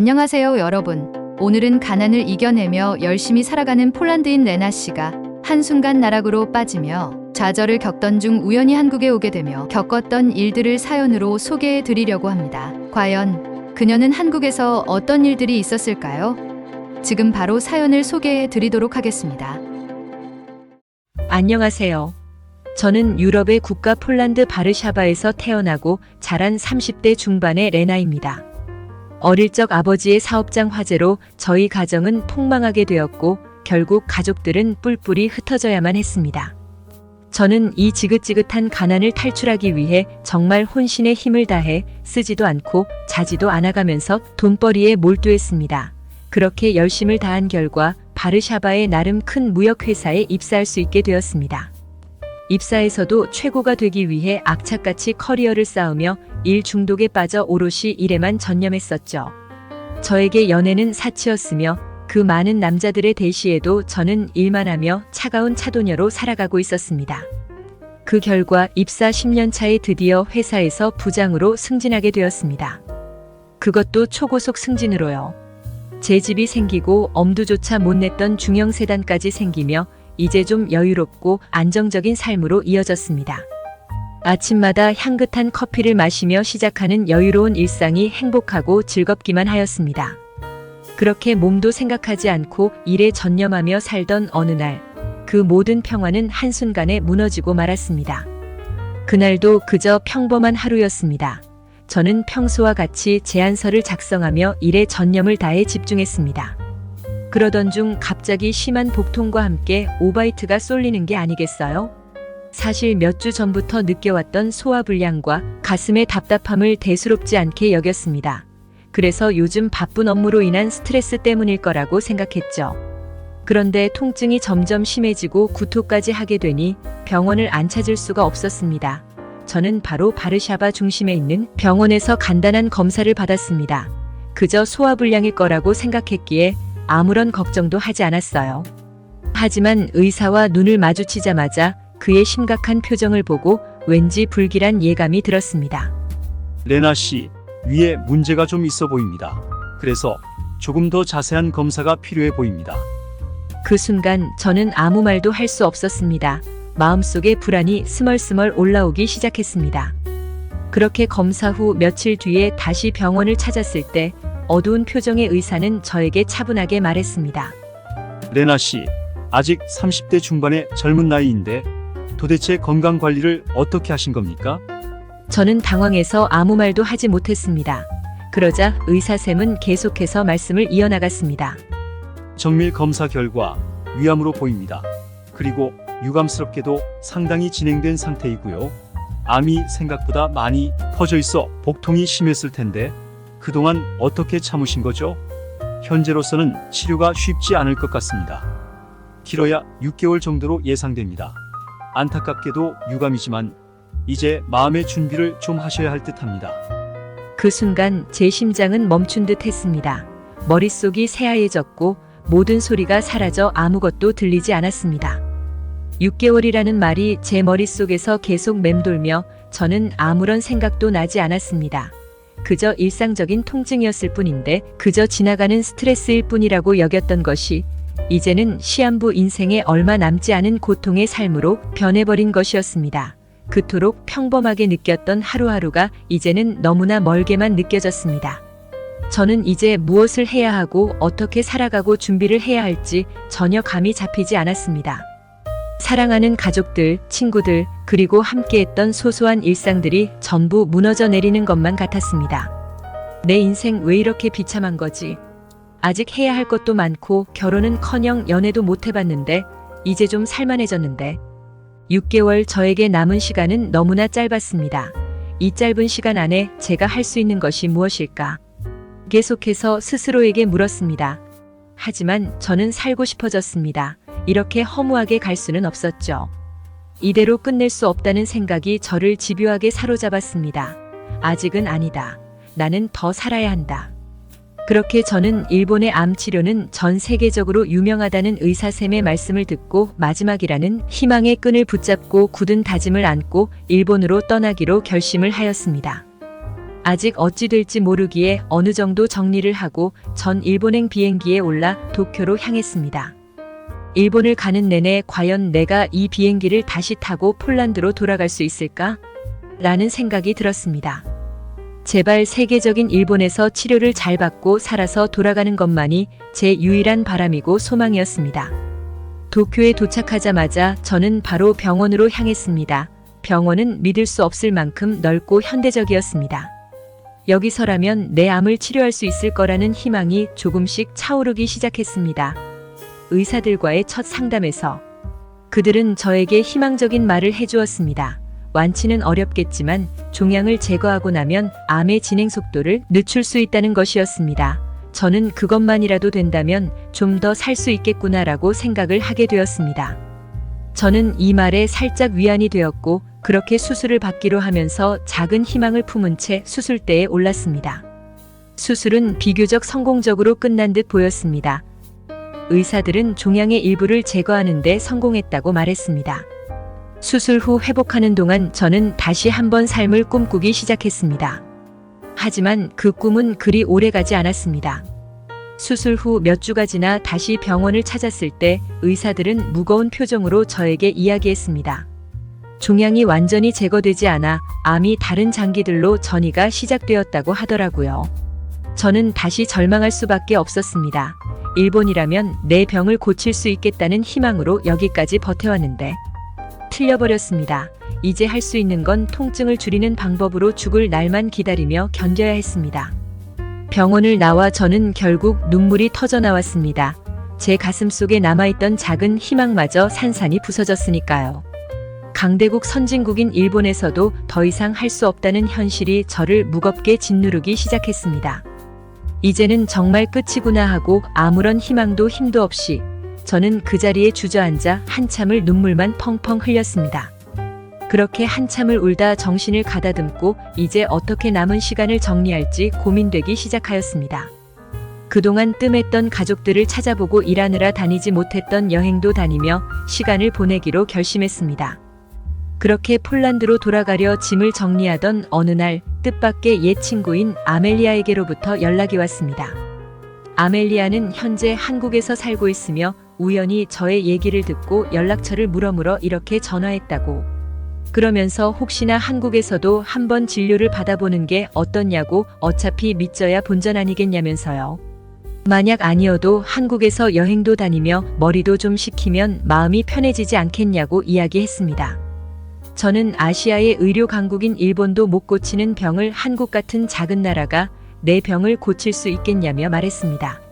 안녕하세요, 여러분. 오늘은 가난을 이겨내며 열심히 살아가는 폴란드인 레나 씨가 한순간 나락으로 빠지며 좌절을 겪던 중 우연히 한국에 오게 되며 겪었던 일들을 사연으로 소개해 드리려고 합니다. 과연 그녀는 한국에서 어떤 일들이 있었을까요? 지금 바로 사연을 소개해 드리도록 하겠습니다. 안녕하세요. 저는 유럽의 국가 폴란드 바르샤바에서 태어나고 자란 30대 중반의 레나입니다. 어릴 적 아버지의 사업장 화재로 저희 가정은 폭망하게 되었고 결국 가족들은 뿔뿔이 흩어져야만 했습니다. 저는 이 지긋지긋한 가난을 탈출하기 위해 정말 혼신의 힘을 다해 쓰지도 않고 자지도 않아가면서 돈벌이에 몰두했습니다. 그렇게 열심을 다한 결과 바르샤바의 나름 큰 무역회사에 입사할 수 있게 되었습니다. 입사에서도 최고가 되기 위해 악착같이 커리어를 쌓으며 일 중독에 빠져 오롯이 일에만 전념했었죠. 저에게 연애는 사치였으며 그 많은 남자들의 대시에도 저는 일만 하며 차가운 차도녀로 살아가고 있었습니다. 그 결과 입사 10년 차에 드디어 회사에서 부장으로 승진하게 되었습니다. 그것도 초고속 승진으로요. 제 집이 생기고 엄두조차 못 냈던 중형 세단까지 생기며 이제 좀 여유롭고 안정적인 삶으로 이어졌습니다. 아침마다 향긋한 커피를 마시며 시작하는 여유로운 일상이 행복하고 즐겁기만 하였습니다. 그렇게 몸도 생각하지 않고 일에 전념하며 살던 어느 날, 그 모든 평화는 한순간에 무너지고 말았습니다. 그날도 그저 평범한 하루였습니다. 저는 평소와 같이 제안서를 작성하며 일에 전념을 다해 집중했습니다. 그러던 중 갑자기 심한 복통과 함께 오바이트가 쏠리는 게 아니겠어요? 사실 몇 주 전부터 느껴왔던 소화불량과 가슴의 답답함을 대수롭지 않게 여겼습니다. 그래서 요즘 바쁜 업무로 인한 스트레스 때문일 거라고 생각했죠. 그런데 통증이 점점 심해지고 구토까지 하게 되니 병원을 안 찾을 수가 없었습니다. 저는 바로 바르샤바 중심에 있는 병원에서 간단한 검사를 받았습니다. 그저 소화불량일 거라고 생각했기에 아무런 걱정도 하지 않았어요. 하지만 의사와 눈을 마주치자마자 그의 심각한 표정을 보고 왠지 불길한 예감이 들었습니다. 레나 씨, 위에 문제가 좀 있어 보입니다. 그래서 조금 더 자세한 검사가 필요해 보입니다. 그 순간 저는 아무 말도 할 수 없었습니다. 마음속에 불안이 스멀스멀 올라오기 시작했습니다. 그렇게 검사 후 며칠 뒤에 다시 병원을 찾았을 때 어두운 표정의 의사는 저에게 차분하게 말했습니다. 레나 씨, 아직 30대 중반의 젊은 나이인데 도대체 건강 관리를 어떻게 하신 겁니까? 저는 당황해서 아무 말도 하지 못했습니다. 그러자 의사쌤은 계속해서 말씀을 이어나갔습니다. 정밀 검사 결과 위암으로 보입니다. 그리고 유감스럽게도 상당히 진행된 상태이고요. 암이 생각보다 많이 퍼져 있어 복통이 심했을 텐데 그동안 어떻게 참으신 거죠? 현재로서는 치료가 쉽지 않을 것 같습니다. 길어야 6개월 정도로 예상됩니다. 안타깝게도 유감이지만 이제 마음의 준비를 좀 하셔야 할 듯합니다. 그 순간 제 심장은 멈춘 듯 했습니다. 머릿속이 새하얘졌고 모든 소리가 사라져 아무것도 들리지 않았습니다. 6개월이라는 말이 제 머릿속에서 계속 맴돌며 저는 아무런 생각도 나지 않았습니다. 그저 일상적인 통증이었을 뿐인데 그저 지나가는 스트레스일 뿐이라고 여겼던 것이 이제는 시한부 인생에 얼마 남지 않은 고통의 삶으로 변해버린 것이었습니다. 그토록 평범하게 느꼈던 하루하루가 이제는 너무나 멀게만 느껴졌습니다. 저는 이제 무엇을 해야 하고 어떻게 살아가고 준비를 해야 할지 전혀 감이 잡히지 않았습니다. 사랑하는 가족들, 친구들, 그리고 함께했던 소소한 일상들이 전부 무너져 내리는 것만 같았습니다. 내 인생 왜 이렇게 비참한 거지? 아직 해야 할 것도 많고 결혼은커녕 연애도 못 해봤는데 이제 좀 살만해졌는데 6개월 저에게 남은 시간은 너무나 짧았습니다. 이 짧은 시간 안에 제가 할 수 있는 것이 무엇일까? 계속해서 스스로에게 물었습니다. 하지만 저는 살고 싶어졌습니다. 이렇게 허무하게 갈 수는 없었죠. 이대로 끝낼 수 없다는 생각이 저를 집요하게 사로잡았습니다. 아직은 아니다. 나는 더 살아야 한다. 그렇게 저는 일본의 암 치료는 전 세계적으로 유명하다는 의사쌤의 말씀을 듣고 마지막이라는 희망의 끈을 붙잡고 굳은 다짐을 안고 일본으로 떠나기로 결심을 하였습니다. 아직 어찌 될지 모르기에 어느 정도 정리를 하고 전 일본행 비행기에 올라 도쿄로 향했습니다. 일본을 가는 내내 과연 내가 이 비행기를 다시 타고 폴란드로 돌아갈 수 있을까? 라는 생각이 들었습니다. 제발 세계적인 일본에서 치료를 잘 받고 살아서 돌아가는 것만이 제 유일한 바람이고 소망이었습니다. 도쿄에 도착하자마자 저는 바로 병원으로 향했습니다. 병원은 믿을 수 없을 만큼 넓고 현대적이었습니다. 여기서라면 내 암을 치료할 수 있을 거라는 희망이 조금씩 차오르기 시작했습니다. 의사들과의 첫 상담에서 그들은 저에게 희망적인 말을 해주었습니다. 완치는 어렵겠지만 종양을 제거하고 나면 암의 진행 속도를 늦출 수 있다는 것이었습니다. 저는 그것만이라도 된다면 좀 더 살 수 있겠구나라고 생각을 하게 되었습니다. 저는 이 말에 살짝 위안이 되었고 그렇게 수술을 받기로 하면서 작은 희망을 품은 채 수술대에 올랐습니다. 수술은 비교적 성공적으로 끝난 듯 보였습니다. 의사들은 종양의 일부를 제거하는 데 성공했다고 말했습니다. 수술 후 회복하는 동안 저는 다시 한번 삶을 꿈꾸기 시작했습니다. 하지만 그 꿈은 그리 오래가지 않았습니다. 수술 후 몇 주가 지나 다시 병원을 찾았을 때 의사들은 무거운 표정으로 저에게 이야기했습니다. 종양이 완전히 제거되지 않아 암이 다른 장기들로 전이가 시작되었다고 하더라고요. 저는 다시 절망할 수밖에 없었습니다. 일본이라면 내 병을 고칠 수 있겠다는 희망으로 여기까지 버텨왔는데 틀려버렸습니다. 이제 할 수 있는 건 통증을 줄이는 방법으로 죽을 날만 기다리며 견뎌야 했습니다. 병원을 나와 저는 결국 눈물이 터져 나왔습니다. 제 가슴 속에 남아있던 작은 희망마저 산산이 부서졌으니까요. 강대국 선진국인 일본에서도 더 이상 할 수 없다는 현실이 저를 무겁게 짓누르기 시작했습니다. 이제는 정말 끝이구나 하고 아무런 희망도 힘도 없이 저는 그 자리에 주저앉아 한참을 눈물만 펑펑 흘렸습니다. 그렇게 한참을 울다 정신을 가다듬고 이제 어떻게 남은 시간을 정리할지 고민되기 시작하였습니다. 그동안 뜸했던 가족들을 찾아보고 일하느라 다니지 못했던 여행도 다니며 시간을 보내기로 결심했습니다. 그렇게 폴란드로 돌아가려 짐을 정리하던 어느 날 뜻밖의 옛 친구인 아멜리아에게로부터 연락이 왔습니다. 아멜리아는 현재 한국에서 살고 있으며 우연히 저의 얘기를 듣고 연락처를 물어물어 이렇게 전화했다고. 그러면서 혹시나 한국에서도 한번 진료를 받아보는 게 어떻냐고 어차피 믿져야 본전 아니겠냐면서요. 만약 아니어도 한국에서 여행도 다니며 머리도 좀 식히면 마음이 편해지지 않겠냐고 이야기했습니다. 저는 아시아의 의료 강국인 일본도 못 고치는 병을 한국 같은 작은 나라가 내 병을 고칠 수 있겠냐며 말했습니다.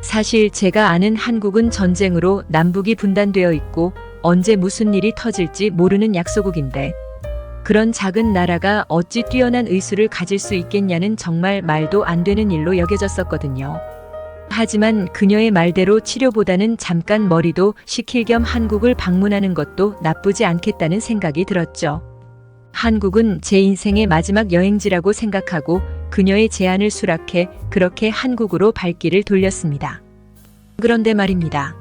사실 제가 아는 한국은 전쟁으로 남북이 분단되어 있고 언제 무슨 일이 터질지 모르는 약소국인데 그런 작은 나라가 어찌 뛰어난 의술을 가질 수 있겠냐는 정말 말도 안 되는 일로 여겨졌었거든요. 하지만 그녀의 말대로 치료보다는 잠깐 머리도 식힐 겸 한국을 방문하는 것도 나쁘지 않겠다는 생각이 들었죠. 한국은 제 인생의 마지막 여행지라고 생각하고 그녀의 제안을 수락해 그렇게 한국으로 발길을 돌렸습니다. 그런데 말입니다.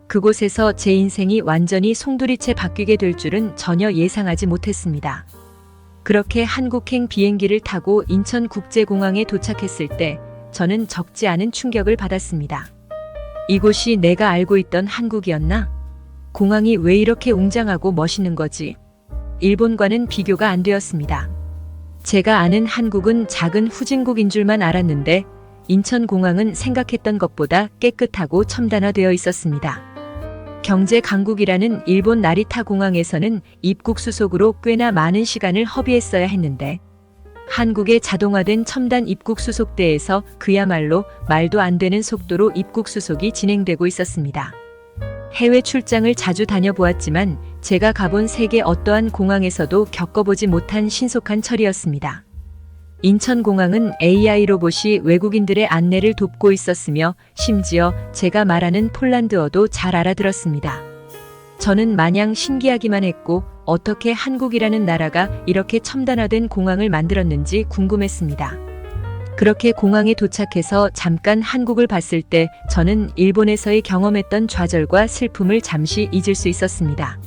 그곳에서 제 인생이 완전히 송두리째 바뀌게 될 줄은 전혀 예상하지 못했습니다. 그렇게 한국행 비행기를 타고 인천국제공항에 도착했을 때 저는 적지 않은 충격을 받았습니다. 이곳이 내가 알고 있던 한국이었나? 공항이 왜 이렇게 웅장하고 멋있는 거지? 일본과는 비교가 안 되었습니다. 제가 아는 한국은 작은 후진국인 줄만 알았는데 인천공항은 생각했던 것보다 깨끗하고 첨단화되어 있었습니다. 경제 강국이라는 일본 나리타 공항에서는 입국 수속으로 꽤나 많은 시간을 허비했어야 했는데 한국의 자동화된 첨단 입국 수속대에서 그야말로 말도 안 되는 속도로 입국 수속이 진행되고 있었습니다. 해외 출장을 자주 다녀보았지만 제가 가본 세계 어떠한 공항에서도 겪어보지 못한 신속한 처리였습니다. 인천공항은 AI 로봇이 외국인들의 안내를 돕고 있었으며 심지어 제가 말하는 폴란드어도 잘 알아들었습니다. 저는 마냥 신기하기만 했고 어떻게 한국이라는 나라가 이렇게 첨단화된 공항을 만들었는지 궁금했습니다. 그렇게 공항에 도착해서 잠깐 한국을 봤을 때 저는 일본에서의 경험했던 좌절과 슬픔을 잠시 잊을 수 있었습니다.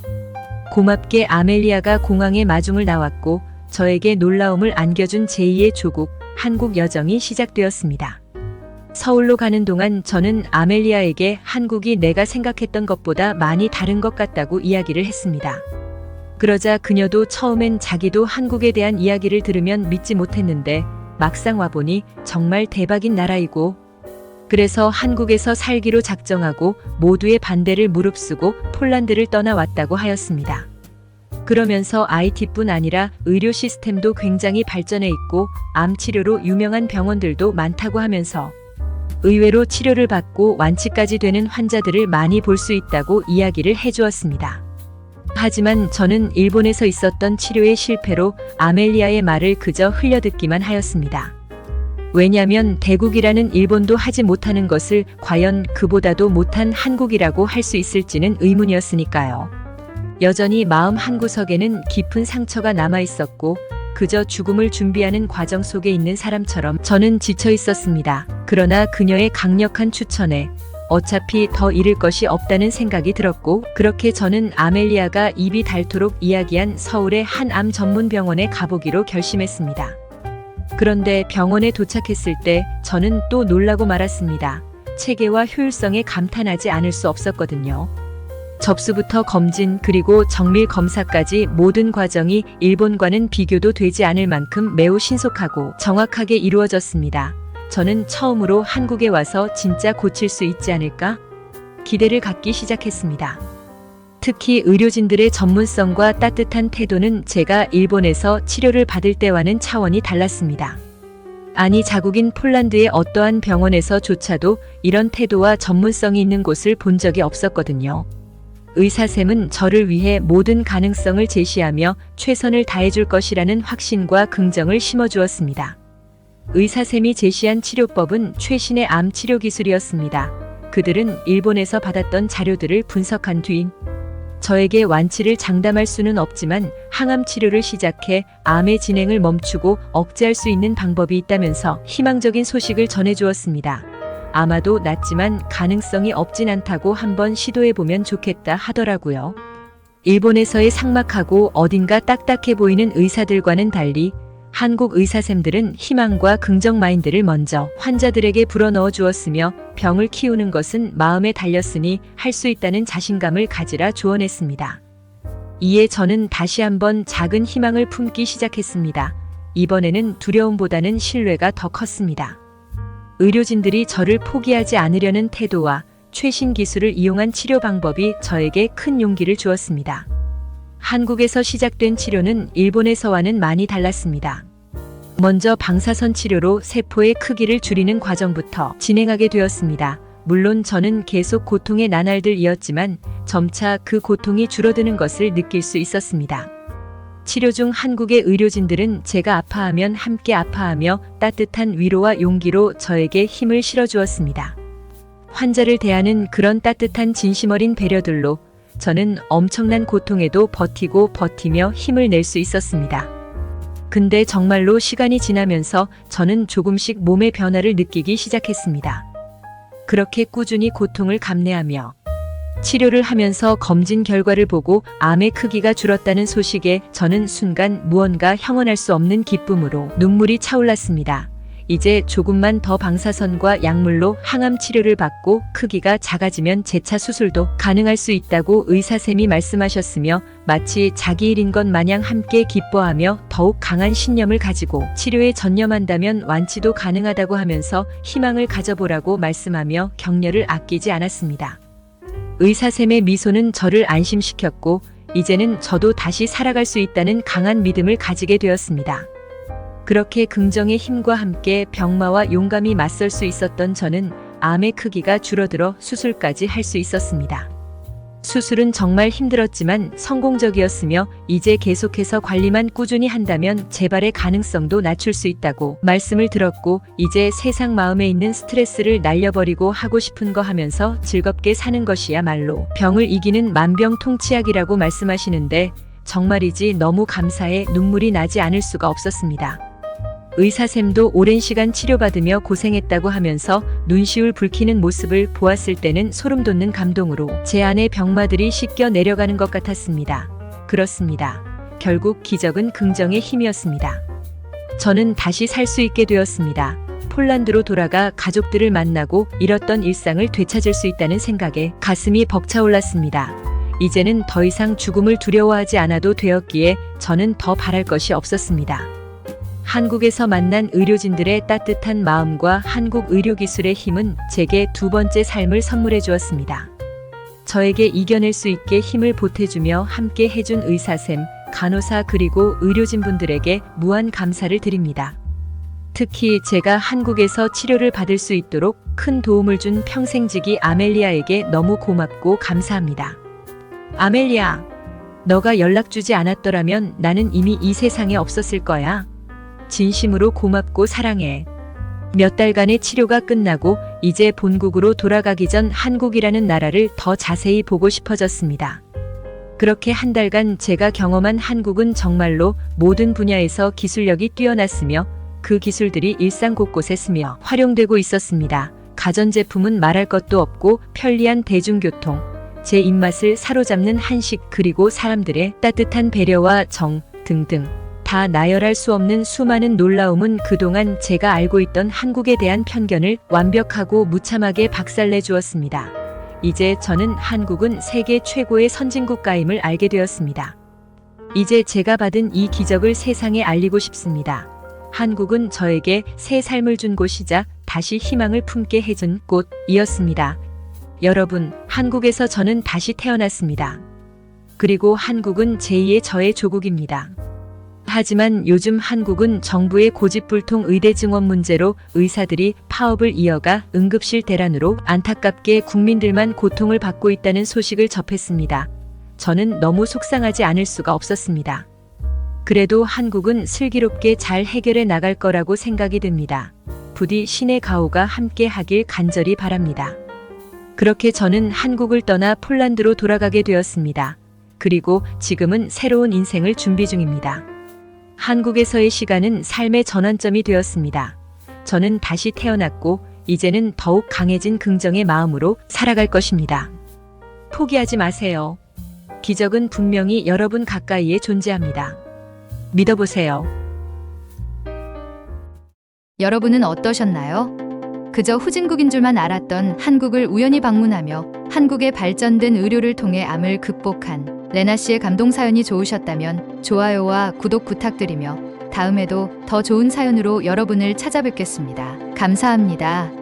고맙게 아멜리아가 공항에 마중을 나왔고 저에게 놀라움을 안겨준 제2의 조국, 한국 여정이 시작되었습니다. 서울로 가는 동안 저는 아멜리아에게 한국이 내가 생각했던 것보다 많이 다른 것 같다고 이야기를 했습니다. 그러자 그녀도 처음엔 자기도 한국에 대한 이야기를 들으면 믿지 못했는데 막상 와보니 정말 대박인 나라이고, 그래서 한국에서 살기로 작정하고 모두의 반대를 무릅쓰고 폴란드를 떠나왔다고 하였습니다. 그러면서 IT뿐 아니라 의료 시스템도 굉장히 발전해 있고 암 치료로 유명한 병원들도 많다고 하면서 의외로 치료를 받고 완치까지 되는 환자들을 많이 볼 수 있다고 이야기를 해주었습니다. 하지만 저는 일본에서 있었던 치료의 실패로 아멜리아의 말을 그저 흘려듣기만 하였습니다. 왜냐하면 대국이라는 일본도 하지 못하는 것을 과연 그보다도 못한 한국이라고 할 수 있을지는 의문이었으니까요. 여전히 마음 한구석에는 깊은 상처가 남아 있었고 그저 죽음을 준비하는 과정 속에 있는 사람처럼 저는 지쳐 있었습니다. 그러나 그녀의 강력한 추천에 어차피 더 잃을 것이 없다는 생각이 들었고, 그렇게 저는 아멜리아가 입이 닳도록 이야기한 서울의 한 암 전문 병원에 가보기로 결심했습니다. 그런데 병원에 도착했을 때 저는 또 놀라고 말았습니다. 체계와 효율성에 감탄하지 않을 수 없었거든요. 접수부터 검진 그리고 정밀 검사까지 모든 과정이 일본과는 비교도 되지 않을 만큼 매우 신속하고 정확하게 이루어졌습니다. 저는 처음으로 한국에 와서 진짜 고칠 수 있지 않을까? 기대를 갖기 시작했습니다. 특히 의료진들의 전문성과 따뜻한 태도는 제가 일본에서 치료를 받을 때와는 차원이 달랐습니다. 아니, 자국인 폴란드의 어떠한 병원에서조차도 이런 태도와 전문성이 있는 곳을 본 적이 없었거든요. 의사쌤은 저를 위해 모든 가능성을 제시하며 최선을 다해줄 것이라는 확신과 긍정을 심어주었습니다. 의사쌤이 제시한 치료법은 최신의 암 치료 기술이었습니다. 그들은 일본에서 받았던 자료들을 분석한 뒤 저에게 완치를 장담할 수는 없지만 항암 치료를 시작해 암의 진행을 멈추고 억제할 수 있는 방법이 있다면서 희망적인 소식을 전해주었습니다. 아마도 낫지만 가능성이 없진 않다고 한번 시도해보면 좋겠다 하더라고요. 일본에서의 삭막하고 어딘가 딱딱해 보이는 의사들과는 달리 한국 의사쌤들은 희망과 긍정 마인드를 먼저 환자들에게 불어넣어 주었으며 병을 키우는 것은 마음에 달렸으니 할 수 있다는 자신감을 가지라 조언했습니다. 이에 저는 다시 한번 작은 희망을 품기 시작했습니다. 이번에는 두려움보다는 신뢰가 더 컸습니다. 의료진들이 저를 포기하지 않으려는 태도와 최신 기술을 이용한 치료 방법이 저에게 큰 용기를 주었습니다. 한국에서 시작된 치료는 일본에서와는 많이 달랐습니다. 먼저 방사선 치료로 세포의 크기를 줄이는 과정부터 진행하게 되었습니다. 물론 저는 계속 고통의 나날들이었지만 점차 그 고통이 줄어드는 것을 느낄 수 있었습니다. 치료 중 한국의 의료진들은 제가 아파하면 함께 아파하며 따뜻한 위로와 용기로 저에게 힘을 실어주었습니다. 환자를 대하는 그런 따뜻한 진심 어린 배려들로 저는 엄청난 고통에도 버티며 힘을 낼 수 있었습니다. 근데 정말로 시간이 지나면서 저는 조금씩 몸의 변화를 느끼기 시작했습니다. 그렇게 꾸준히 고통을 감내하며 치료를 하면서 검진 결과를 보고 암의 크기가 줄었다는 소식에 저는 순간 무언가 형언할 수 없는 기쁨으로 눈물이 차올랐습니다. 이제 조금만 더 방사선과 약물로 항암 치료를 받고 크기가 작아지면 재차 수술도 가능할 수 있다고 의사쌤이 말씀하셨으며 마치 자기 일인 것 마냥 함께 기뻐하며 더욱 강한 신념을 가지고 치료에 전념한다면 완치도 가능하다고 하면서 희망을 가져보라고 말씀하며 격려를 아끼지 않았습니다. 의사쌤의 미소는 저를 안심시켰고 이제는 저도 다시 살아갈 수 있다는 강한 믿음을 가지게 되었습니다. 그렇게 긍정의 힘과 함께 병마와 용감히 맞설 수 있었던 저는 암의 크기가 줄어들어 수술까지 할 수 있었습니다. 수술은 정말 힘들었지만 성공적이었으며 이제 계속해서 관리만 꾸준히 한다면 재발의 가능성도 낮출 수 있다고 말씀을 들었고 이제 세상 마음에 있는 스트레스를 날려버리고 하고 싶은 거 하면서 즐겁게 사는 것이야말로 병을 이기는 만병통치약이라고 말씀하시는데 정말이지 너무 감사해 눈물이 나지 않을 수가 없었습니다. 의사쌤도 오랜 시간 치료받으며 고생했다고 하면서 눈시울 붉히는 모습을 보았을 때는 소름 돋는 감동으로 제 안의 병마들이 씻겨 내려가는 것 같았습니다. 그렇습니다. 결국 기적은 긍정의 힘이었습니다. 저는 다시 살 수 있게 되었습니다. 폴란드로 돌아가 가족들을 만나고 잃었던 일상을 되찾을 수 있다는 생각에 가슴이 벅차올랐습니다. 이제는 더 이상 죽음을 두려워하지 않아도 되었기에 저는 더 바랄 것이 없었습니다. 한국에서 만난 의료진들의 따뜻한 마음과 한국 의료기술의 힘은 제게 두 번째 삶을 선물해 주었습니다. 저에게 이겨낼 수 있게 힘을 보태주며 함께 해준 의사쌤, 간호사 그리고 의료진분들에게 무한 감사를 드립니다. 특히 제가 한국에서 치료를 받을 수 있도록 큰 도움을 준 평생지기 아멜리아에게 너무 고맙고 감사합니다. 아멜리아, 너가 연락 주지 않았더라면 나는 이미 이 세상에 없었을 거야. 진심으로 고맙고 사랑해. 몇 달간의 치료가 끝나고 이제 본국으로 돌아가기 전 한국이라는 나라를 더 자세히 보고 싶어졌습니다. 그렇게 한 달간 제가 경험한 한국은 정말로 모든 분야에서 기술력이 뛰어났으며 그 기술들이 일상 곳곳에 스며 활용되고 있었습니다. 가전제품은 말할 것도 없고 편리한 대중교통, 제 입맛을 사로잡는 한식 그리고 사람들의 따뜻한 배려와 정 등등 다 나열할 수 없는 수많은 놀라움은 그동안 제가 알고 있던 한국에 대한 편견을 완벽하고 무참하게 박살내 주었습니다. 이제 저는 한국은 세계 최고의 선진국가임을 알게 되었습니다. 이제 제가 받은 이 기적을 세상에 알리고 싶습니다. 한국은 저에게 새 삶을 준 곳이자 다시 희망을 품게 해준 곳이었습니다. 여러분, 한국에서 저는 다시 태어났습니다. 그리고 한국은 제2의 저의 조국입니다. 하지만 요즘 한국은 정부의 고집불통 의대 증원 문제로 의사들이 파업을 이어가 응급실 대란으로 안타깝게 국민들만 고통을 받고 있다는 소식을 접했습니다. 저는 너무 속상하지 않을 수가 없었습니다. 그래도 한국은 슬기롭게 잘 해결해 나갈 거라고 생각이 듭니다. 부디 신의 가호가 함께 하길 간절히 바랍니다. 그렇게 저는 한국을 떠나 폴란드로 돌아가게 되었습니다. 그리고 지금은 새로운 인생을 준비 중입니다. 한국에서의 시간은 삶의 전환점이 되었습니다. 저는 다시 태어났고 이제는 더욱 강해진 긍정의 마음으로 살아갈 것입니다. 포기하지 마세요. 기적은 분명히 여러분 가까이에 존재합니다. 믿어보세요. 여러분은 어떠셨나요? 그저 후진국인 줄만 알았던 한국을 우연히 방문하며 한국의 발전된 의료를 통해 암을 극복한 레나 씨의 감동 사연이 좋으셨다면 좋아요와 구독 부탁드리며 다음에도 더 좋은 사연으로 여러분을 찾아뵙겠습니다. 감사합니다.